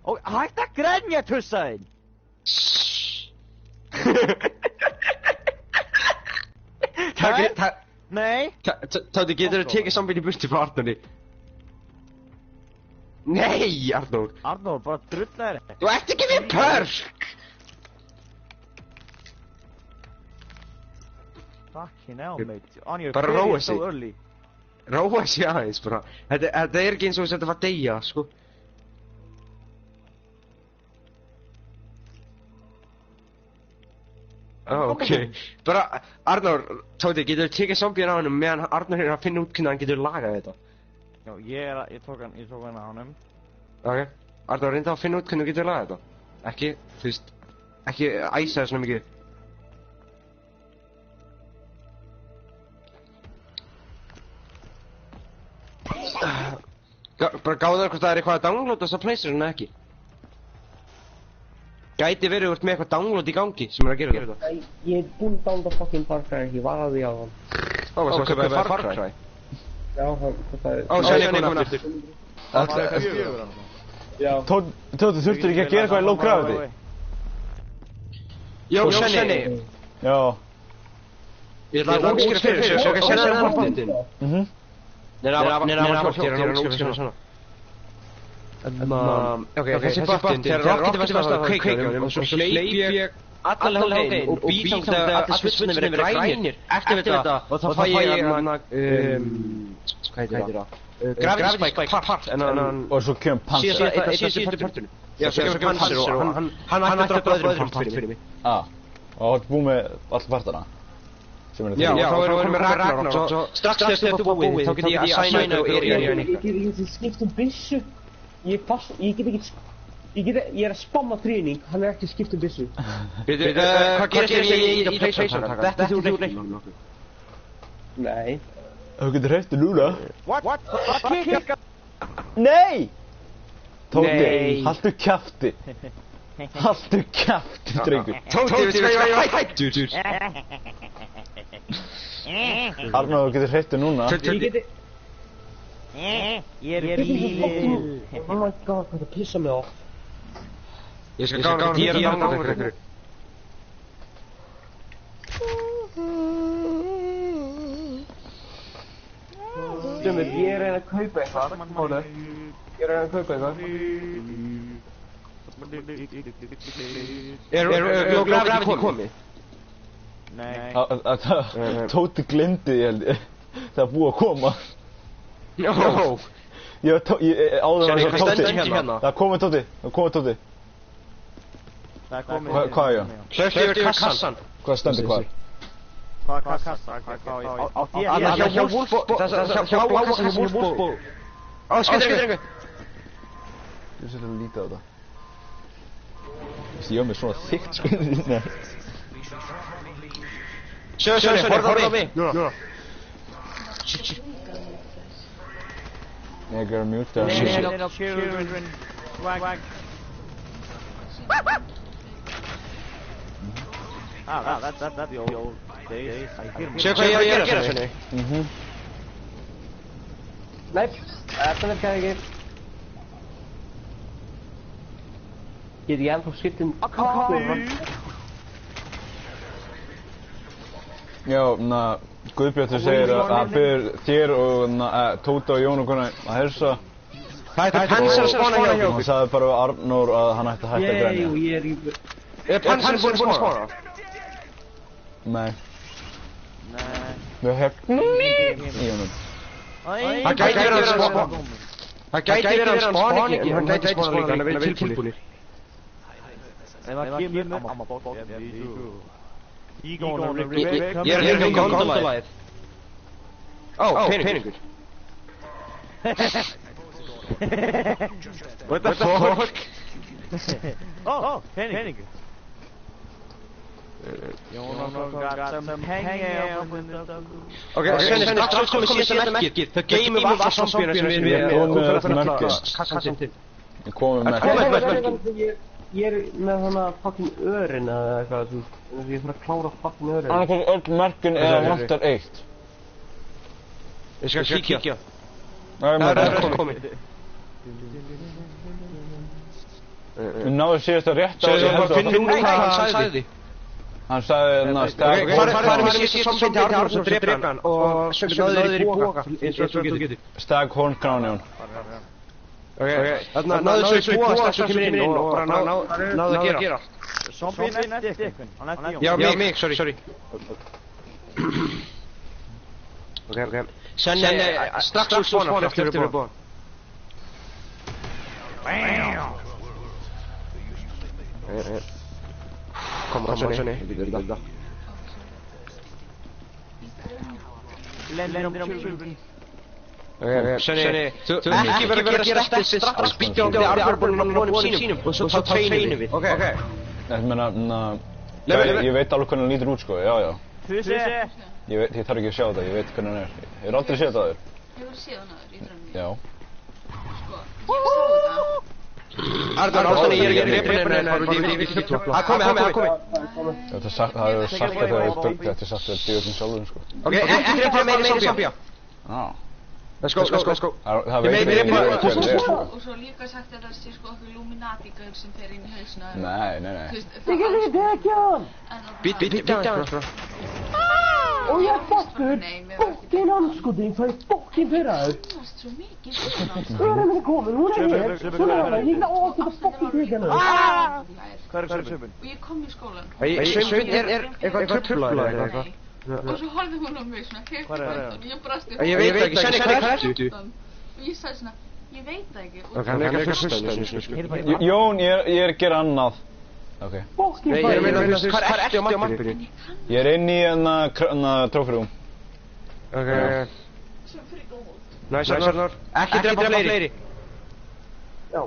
Og hægt að grenja tussaðinn! Nei! Tóti, getur þú tekið sambíl í burti frá Arnóri? Nei, Arnór! Arnór, bara drullaðir. Þú ert ekki við pörk! Fucking hell, mate. On your Bara period róa so sig. early. Róa sig aðeins bara. Þetta er ekki eins og þess að þetta var deyja, sko. Ok. Bara, Arnór, Tóti, getur þú tekið zombíun á hennum meðan Arnór er að finna út hvernig hann getur lagað þetta? Já, ég tók hann á honum. Ok. Arnór, reynda að finna út hvernig þú getur lagað þetta. Ekki, þú veist, ekki æsa það svona mikið. Bara gáðu þér hvort það er eitthvað að downloada þessa PlayStation eða ekki. Gæti verið úr með eitthvað download í gangi sem er að gera þetta. Ég er búinn að downloada fucking Far Cry, ég var að því á hann. Svo köpaði Far Cry. Já, það er... Svenni er komin aftur. Tóti, þurftur ekki að gera eitthvað í low gravity? Jó, Svenni. Já. Ég ætla að útskýra fyrir þessu, svo ekki að senna þér portinn. Nei, það var hjálp, ég er að útskýra svona. Ok, þessi button, þegar rocketið var stafað á kveikjónum, og svo hleyp ég allan hálfinn og býð þangað að allir switchinni verið grænir eftir þetta, og þá fæ ég hvað heitir það? Gravity Spike part, og svo kemur Panzer. Síðan parturinn. Já, svo kemur Panzer og hann ætti að droppa öðrum part fyrir mig. Og þá ertu búið með alla partana? Já, og þá erum við með Ragnarok, svo strax þegar þetta er búið, þá get ég að sæna og area Ég get skipt byssu. Ég er að spamma trýning, hann er ekki skipt byssu. Hvað gerist þegar ég ít að pleysa hann? Þetta er þú reiknum. Nei. Þú getur hreiftu núna. What? Nei! Tóti, haltu kjafti. Haltu kjafti, drengur. Tóti, við skal ég vera hættur. Arnar, þú getur hreiftu núna. Ég er bílil. Oh my god, hvað það pissa mig off. Ég skal gána að gera það fyrir ykkur. Stjumir, ég er að reyna að kaupa eitthvað. Hóðu. Ég er að reyna að kaupa eitthvað. Er low gravity komið? Nei. Tóti glemdi, ég held ég. Það er búið að koma. Jó. Áður Sérni, var hvað stendur hérna? Það komið Tóti. Hvað er ég? Hlaustu yfir kassan. Hvað stendur hvað? Hvað kassa? Hjá Wolfsburg. Það er hjá bláa kassan hjá Wolfsburg. Skildur einhver. Ég setja að líta á þetta. Ég gaf mér svona þykkt sko. Sjóni, horfðu á mig. Ég er að mjúta. Little children, swag. That's the old days. Sér hvað ég er að gera, Sjóni? Nei, þetta verður ekki. Get ég ennþá skipt kapplur. Já, Guðbjartur segir að hann byrður þér og Tóta og Jón og konar að helsa. Það er Panzer að spána hjá okkur. Hann sagði bara við Arnór að hann ætti að hætta að grenja. Ég er í... Er Panzer búinn að spána? Nei. Við hefnum í honum. Það gæti verið að spána. Það gæti verið að spána ekki, en hann gæti spána líka, hann er verið tilbúinir. Ef það kemur, amma bótt. Ég er að hluta um gondolæðið. Peningur. What the fuck? Peningur. Ok, Svenni, strax komið síðasta merkið. Það geymum alla zombíuna sem við erum kassan til. Ég komið með Ég er með hana fucking örin eða eitthvað, þú veist, ég er fyrir að klára fucking örin. Annarkvæm öll merkin eða vantar eitt. Ég skal kíkja. Það er komið. Við náðum síðast að rétta á því heldur. Finnum hvað hann sagði. Hann sagði Farið með síðan zombie til Arnór sem drepa hann og sögðu náður í boga eins og þú getur. Staghorn Crown Jón. Þannig að náðu svo í búa strax og kemur inn og bara náðu að gera. Zombie nætti ykkur. Já, mig, sorry. Ok. Senni, strax úr svona eftir við búa. Kom á, Senni. Senni, þú ekki verður að gera stætti strax byggja á því armarbólunum á honum sínum og svo treinum við. Ok. Ég meina, ég veit alveg hvernig hann lítur út sko, já. Fussi! Ég þarf ekki að sjá þetta, ég veit hvernig hann er. Ég er aldrei séð þetta áður. Hefur séð hann áður í drömmum? Já. Sko, ég sá þetta. Arnar, ástæðan ég er ekki reyfin en það komið. Það hefur sagt að þetta er sagt að djöfum sjálfum sko. Ok, ekki reyfin meiri zombía. Já. Let's go. Það veit Ég ekki bara- hver er. Og svo líka sagt að það sé sko okkur Illuminati-gaur sem fer inn í hausna. Nei. Þú veist, Ég get ekki tekið hann! Býta aðeins, bro. Og ég fattur, Nei, mér var ekki fokkin anskotin, það er fokkin pyrraður. búast svo mikið svona. Öðrum er komin, hún er hér, hún er hana, ég get að fokkin tekið hana. Hvað er sömun? Og ég kom í skólan. Sveinbjörn er eitthvað tröflaður eða eitthvað. Og svo horfði hún á mig svona, Hvar er það? og ég brast upp. Ég veit ekki, Senni, hvað ertu? Og ég sagði svona, ég veit það ekki. Ok, hann er ekki að hlusta einu. Jón, ég er að gera annað. Ok. Fokkin Nei, ég meina, pyrraður. hvað ertu á mappinu? Ég er inn í hérna trófrúm. Ok. Næs, Arnór. Ekki drepa fleiri. Já.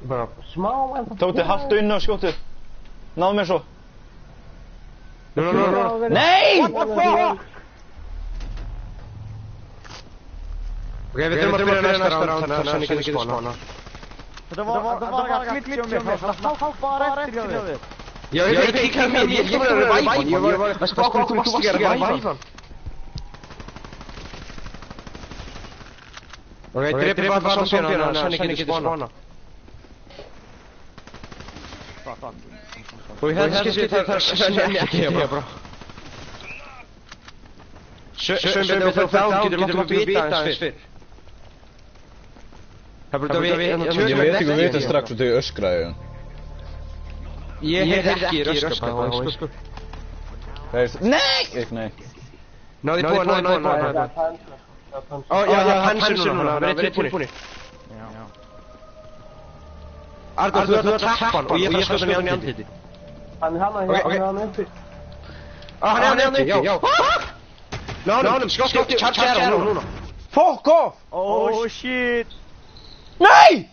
Bara smá en það... Tóti, haltu inn á skjótið. Náðu mér svo. No. Nei! What the fuck? Ok, við þurfum að byrja næsta round, þannig að Senni getur spána. Þetta var ekki glitch hjá mér, það var eftir hjá þér. Já, ég veit ekki hvað mér, ég var að revive hann, ég var að spá hvað þú varst ekki að revive hann. Ok, dreipið bara zombíana, þannig að Senni getur spána. Og ég hefði skilst við það Senni ekki hér, bro. Sveinbjörn, ef þú þá getur láttum að vita aðeins fyrr. Það er bara að við... Ég veit ekki að vita strax og þau öskraði. Ég heyrði ekki í röska, sko. Nei! Náði búa. Ó, já, pensun núna, verið tilbúinir. Arnór, þú ert að tappa hann og ég þarf að skjóta hann í andliti. Hann er hana hér, hann er hana uppi. Hann er hann uppi, já. Nánum, skjóttu, charge er hann núna. Fuck off! Oh shit! Nei!